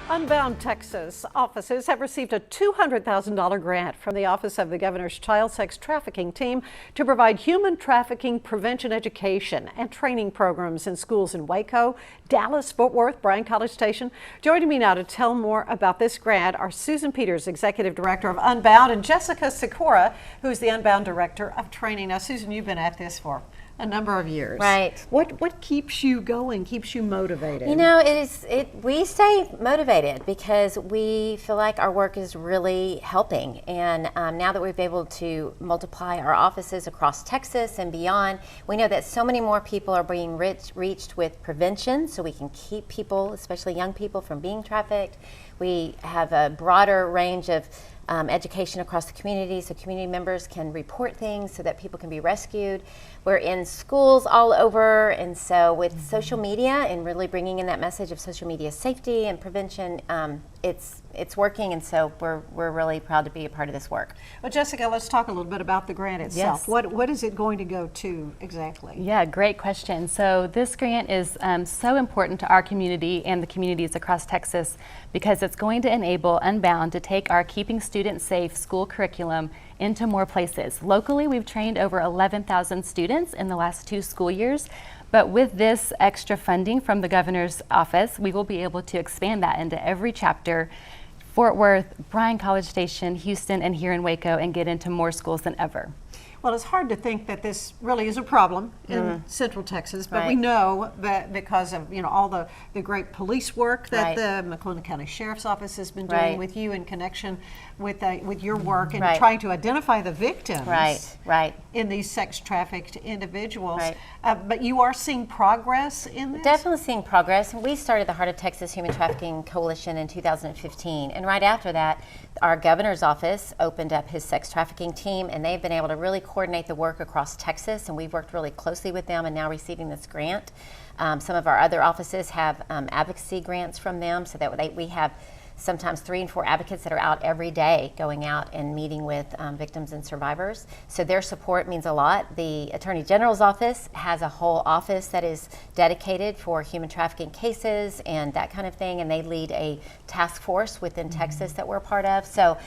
Unbound Texas offices have received a $200,000 grant from the Office of the Governor's Child Sex Trafficking Team to provide human trafficking prevention education and training programs in schools in Waco, Dallas, Fort Worth, Bryan College Station. Joining me now to tell more about this grant are Susan Peters, Executive Director of Unbound, and Jessica Sikora, who's the Unbound Director of Training. Now, Susan, you've been at this for a number of years. Right. What keeps you going, keeps you motivated? You know, we stay motivated because we feel like our work is really helping. And now that we've been able to multiply our offices across Texas and beyond, we know that so many more people are being reached with prevention, so we can keep people, especially young people, from being trafficked. We have a broader range of education across the community, so community members can report things so that people can be rescued. We're in schools all over, and so with social media and really bringing in that message of social media safety and prevention, it's working, and so we're really proud to be a part of this work. Well, Jessica, let's talk a little bit about the grant itself. Yes. What is it going to go to exactly? Yeah, great question. So this grant is so important to our community and the communities across Texas because it's going to enable Unbound to take our Keeping Students Safe school curriculum into more places. Locally, we've trained over 11,000 students in the last 2 school years, but with this extra funding from the governor's office, we will be able to expand that into every chapter, Fort Worth, Bryan College Station, Houston, and here in Waco, and get into more schools than ever. Well, it's hard to think that this really is a problem in Central Texas, but we Right. know that because of all the great police work that Right. the McClellan County Sheriff's Office has been doing Right. with you in connection with your work and Right. trying to identify the victims Right. in these sex trafficked individuals. Right. But you are seeing progress in this? Definitely seeing progress. We started the Heart of Texas Human Trafficking Coalition in 2015, and right after that, our governor's office opened up his sex trafficking team, and they've been able to really coordinate the work across Texas, and we've worked really closely with them and now receiving this grant. Some of our other offices have advocacy grants from them, so that we have sometimes 3 and 4 advocates that are out every day going out and meeting with victims and survivors. So their support means a lot. The Attorney General's office has a whole office that is dedicated for human trafficking cases and that kind of thing, and they lead a task force within Texas that we're a part of. So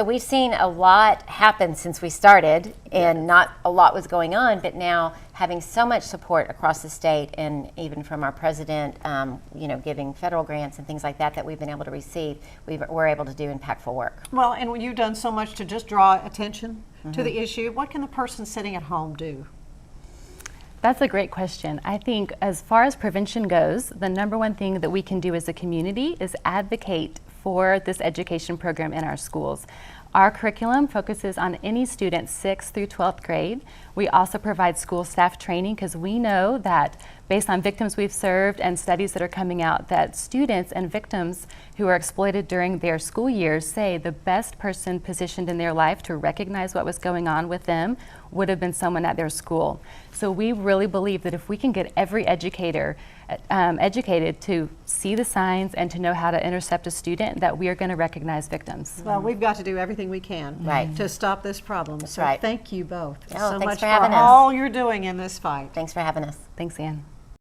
we've seen a lot happen since we started, and not a lot was going on, but now having so much support across the state, and even from our president, giving federal grants and things like that that we've been able to receive, we're able to do impactful work. Well, and when you've done so much to just draw attention to the issue, what can the person sitting at home do? That's a great question. I think as far as prevention goes, the number one thing that we can do as a community is advocate for this education program in our schools. Our curriculum focuses on any student 6th through 12th grade. We also provide school staff training because we know that based on victims we've served and studies that are coming out, that students and victims who are exploited during their school years say the best person positioned in their life to recognize what was going on with them would have been someone at their school. So we really believe that if we can get every educator educated to see the signs and to know how to intercept a student, that we are going to recognize victims. Well, we've got to do everything we can Right. to stop this problem. So right. thank you both Oh, so thanks much for having us. all you're doing in this fight. Thanks for having us. Thanks, Ann.